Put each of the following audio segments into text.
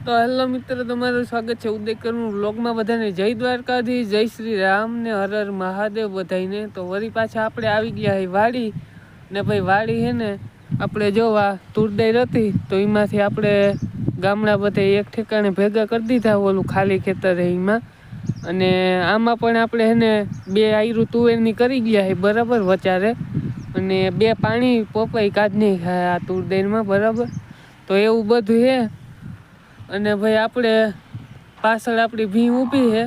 તો હેલો મિત્રો, તમારું સ્વાગત છે ઉદયકરનું વ્લોગમાં। બધાને જય દ્વારકાધીશ, જય શ્રી રામ ને હર હર મહાદેવ બધાઈને। તો વળી પાછા આપણે આવી ગયા હે વાડી ને ભાઈ વાડી હે ને આપણે જોવા તુરદાર હતી તો એમાંથી આપણે ગામડા બધા એક ઠેકાણે ભેગા કરી દીધા, ઓલું ખાલી ખેતર હે એમાં। અને આમાં પણ આપણે હે ને બે આયરું તુવેરની કરી ગયા હે બરાબર વચારે, અને બે પાણી પોપાઈ કાઢ નહીં ખાય આ તુરદારમાં બરાબર। તો એવું બધું હે। અને ભાઈ આપણે પાછળ આપણી ભીં ઊભી છે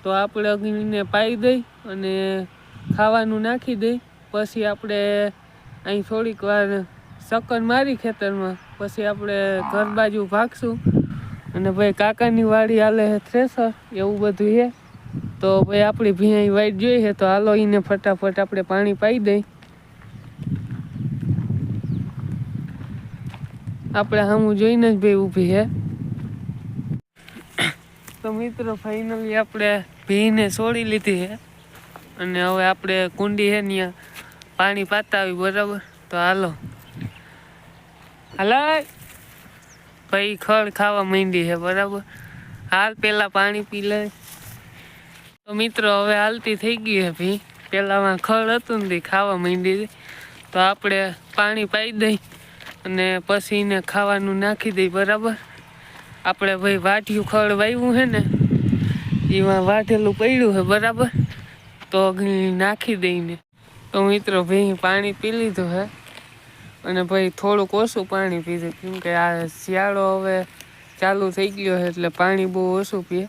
તો આપણે અગ્નિને પાઈ દઈ અને ખાવાનું નાખી દઈ, પછી આપણે અહીં થોડીક વાર ચક્કર મારી ખેતરમાં, પછી આપણે ઘર બાજુ ભાગશું। અને ભાઈ કાકાની વાડી હાલે છે થ્રેસર, એવું બધું છે। તો ભાઈ આપણી ભીં અહીં વાઈટ જોઈ છે તો હાલો એને ફટાફટ આપણે પાણી પાઈ દઈ। આપણે સામું જોઈને જ ભાઈ ઊભી છે। તો મિત્રો ફાઇનલી આપણે ભીને છોડી લીધી છે અને હવે આપણે કુંડી છે ત્યાં પાણી પાતા આવી બરાબર। તો હાલો ભાઈ ખડ ખાવા માંડી છે બરાબર, હાલ પેલા પાણી પી લે। તો મિત્રો હવે હાલતી થઈ ગઈ છે ભી, પેલામાં ખડ હતું ને ખાવા માંડી હતી તો આપણે પાણી પાઈ દઈ અને પછી એને ખાવાનું નાખી દઈ બરાબર। આપણે ભાઈ વાઢિયું ખડ વાવ્યું છે ને એમાં વાઢેલું પડ્યું છે બરાબર, તો નાખી દઈને। તો મિત્રો ભાઈ પાણી પી લીધું છે અને ભાઈ થોડુંક ઓછું પાણી પીધું, કેમ કે આ શિયાળો હવે ચાલુ થઈ ગયો છે એટલે પાણી બહુ ઓછું પીએ,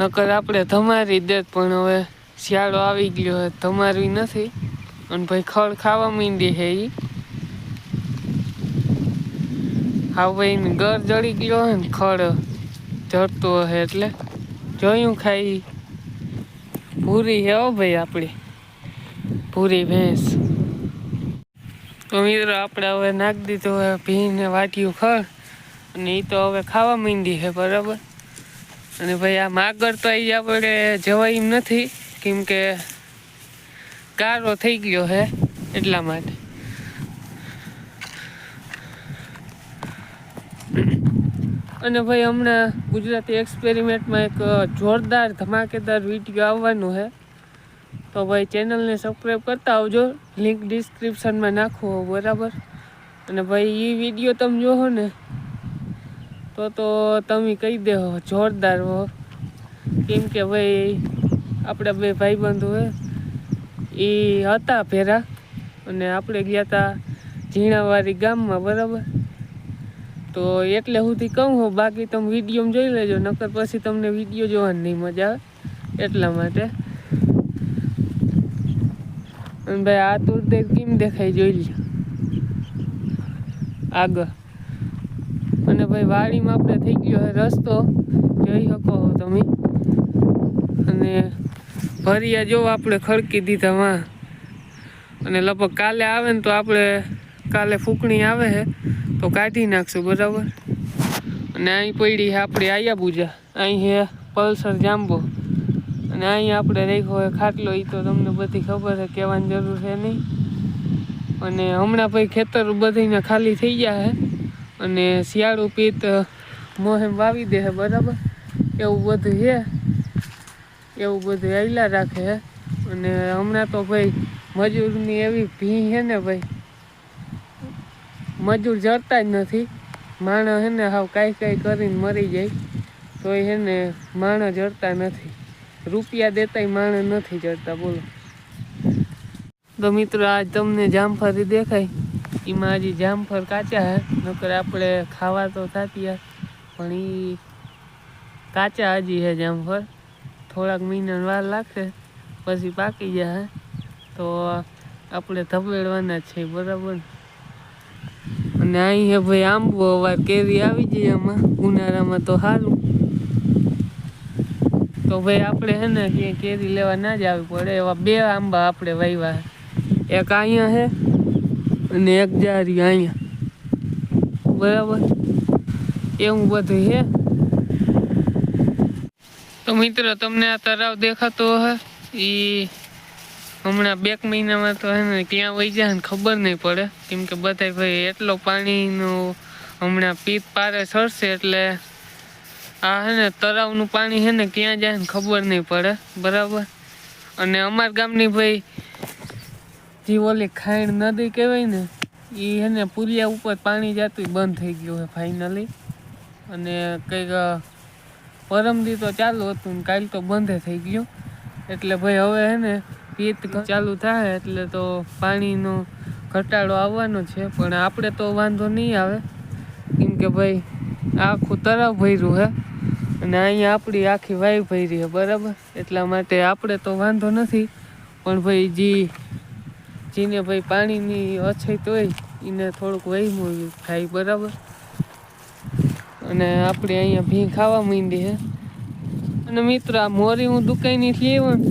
નકર આપણે ધમારી દેત પણ હવે શિયાળો આવી ગયો છે ધમારવી નથી। અને ભાઈ ખડ ખાવા માંડી છે એ હા ભાઈ ઘર જડી ગયો હે ને ખડ જડતું હશે એટલે જોયું ખાઈ પૂરી હે હો ભાઈ, આપણી પૂરી ભેંસ। તો મિત્રો આપણે હવે નાખી દીધું હવે ભીને વાટ્યું ખડ અને એ તો હવે ખાવા માંડી છે બરાબર। અને ભાઈ આમ આગળ તો અહીં આપણે જવાય એમ નથી, કેમ કે ગારો થઈ ગયો છે એટલા માટે। અને ભાઈ હમણાં ગુજરાતી એક્સપેરિમેન્ટમાં એક જોરદાર ધમાકેદાર વિડીયો આવવાનું છે, તો ભાઈ ચેનલને સબસ્ક્રાઈબ કરતા આવજો, લિંક ડિસ્ક્રિપ્શનમાં નાખો બરાબર। અને ભાઈ એ વિડીયો તમે જોવો ને તો તમે કહી દેવો જોરદાર હો, કેમ કે ભાઈ આપણા બે ભાઈબંધો હે એ હતા ભેરા અને આપણે ગયા હતા ઝીણાવાડી ગામમાં બરાબર। તો એટલે સુધી કહું હું, બાકી તમે વિડીયોમાં જોઈ લેજો, નકર પછી તમને વિડીયો જોવાની નહીં મજા આવે એટલા માટે। અને ભાઈ આ તુરદાર કેમ દેખાય જોઈ લ્યો આગળ। અને ભાઈ વાડીમાં આપણે થઈ ગયો છે રસ્તો, જોઈ શકો છો તમે। અને ભરિયા જો આપણે ખડકી દીધા માં, અને લગભગ કાલે આવે ને તો આપણે કાલે ફૂકણી આવે છે તો કાઢી નાખશું બરાબર। અને અહીં પડી છે આપણી આયા પૂજા, અહીં છે પલ્સર જાંબો, અને અહીં આપણે રાખ્યો હોય ખાટલો, એ તો તમને બધી ખબર છે, કહેવાની જરૂર છે નહીં। અને હમણાં ભાઈ ખેતર બધાને ખાલી થઈ ગયા છે અને શિયાળું પીત મોહેમ વાવી દે છે બરાબર, એવું બધું છે, એવું બધું આયલા રાખે છે। અને હમણાં તો ભાઈ મજૂરની એવી ભીં છે ને ભાઈ, મજૂર જડતા જ નથી, માણસ છે ને હાવ કાંઈ કરીને મરી જાય તોય છે ને માણસ જડતા નથી, રૂપિયા દેતાય માણસ નથી જડતા બોલો। તો મિત્રો આજ તમને જામફળી દેખાય, એમાં હજી જામફળ કાચા હે, નકર આપણે ખાવા તો થતી યાર, પણ એ કાચા હજી છે જામફળ, થોડાક મહિના વાર લાગશે પછી પાકી જાય તો આપણે ધબેડવાના જ છે બરાબર। અને અહીં હે ભાઈ આંબો, વાર કેરી આવી જાય આમાં ઉનાળામાં તો સારું, તો ભાઈ આપણે છે ને ક્યાંય કેરી લેવા ના જ આવી પડે, એવા બે આંબા આપણે વાવ્યા છે, એક અહીંયા છે અને એક જારી અહીંયા બરાબર, એવું બધું છે। તો મિત્રો તમને આ તળાવ દેખાતો હે, એ હમણાં 2 મહિનામાં તો હે ને ક્યાં વહી જાય ને ખબર નહીં પડે, કેમ કે બધા ભાઈ એટલો પાણીનો હમણાં પીત પારે ચડશે એટલે આ હે ને તળાવનું પાણી છે ને ક્યાં જાય ને ખબર નહીં પડે બરાબર. અને અમારા ગામની ભાઈ જે ઓલી ખાઈણ નદી કહેવાય ને એ હે ને પુલિયા ઉપર પાણી જતું બંધ થઈ ગયું છે ફાઇનલી. અને કંઈક પરમદી તો ચાલુ હતું ને કાલ તો બંધ થઈ ગયું. એટલે ભાઈ હવે હે ને પીત ચાલુ થાય એટલે તો પાણીનો ઘટાડો આવવાનો છે. પણ આપણે તો વાંધો નહીં આવે કેમ કે ભાઈ આખું તળાવ ભર્યું છે અને અહીંયા આપણી આખી વાય ભરી છે બરાબર. એટલા માટે આપણે તો વાંધો નથી. પણ ભાઈ જેને ભાઈ પાણીની અછત હોય એને થોડુંક વહેમું થાય બરાબર. અને આપણે અહીંયા ભી ખાવા માંડી છે. અને મિત્રો આ મોરી હું દુકાનની લેવો ને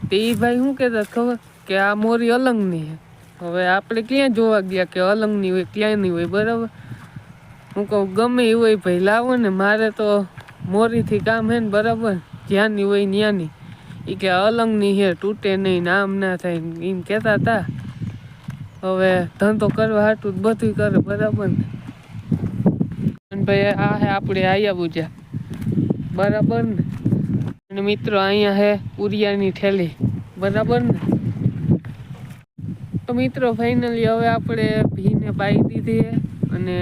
તો એ ભાઈ શું કહેતા ખબર કે આ મોરી અલંગની છે. હવે આપણે ક્યાં જોવા ગયા કે અલંગની હોય ક્યાંની હોય બરાબર. હું કહું ગમે એ હોય ભાઈ લાવો ને, મારે તો મોરીથી કામ હે ને બરાબર, જ્યાંની હોય ત્યાંની. એ કે અલંગની છે તૂટે નહીં આમ ના થાય એમ કહેતા હતા. હવે ધંધો કરવા હાટું બધું કરે બરાબર ને. અને ભાઈ આ હે આપણે આયા બુજા બરાબર ને. અને મિત્રો અહીંયા હે ઉરિયાની ઠેલી બરાબર ને. તો મિત્રો ફાઇનલી હવે આપણે ભીને પાઈ દીધી અને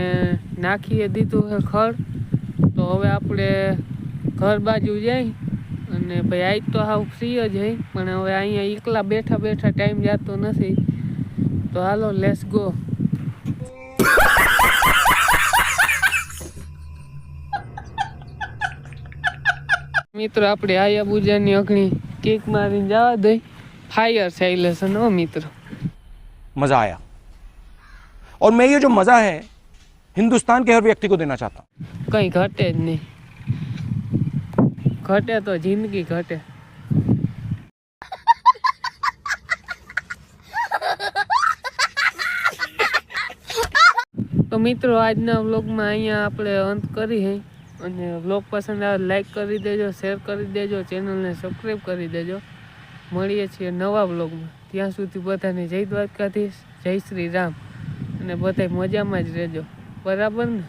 નાખીએ દીધું છે ખડ. તો હવે આપણે ઘર બાજુ જાય અને ભાઈ આજ તો હાવ ફ્રી જ હોય પણ હવે અહીંયા એકલા બેઠા બેઠા ટાઈમ જતો નથી. તો હાલો લેટ્સ ગો. મિત્રો આપણે આયા બુજાની અઘણી કેક મારીને જવા દઈ. फायर साइलेशन हो मित्र, मजा आया और मैं ये जो मजा है हिंदुस्तान के हर व्यक्ति को देना चाहता हूँ. कहीं घटे ज नहीं, घटे तो जिंदगी घटे. तो मित्रों આજના વ્લોગમાં અહીંયા આપણે અંત કરી છે. અને વ્લોગ પસંદ આવે લાઈક કરી દેજો, શેર કરી દેજો, ચેનલને સબસ્ક્રાઈબ કરી દેજો. મળીએ છીએ નવા વ્લોગમાં. ત્યાં સુધી બધાને જય દ્વારકાધીશ, જય શ્રી રામ અને બધા મજામાં જ રહેજો બરાબર ને.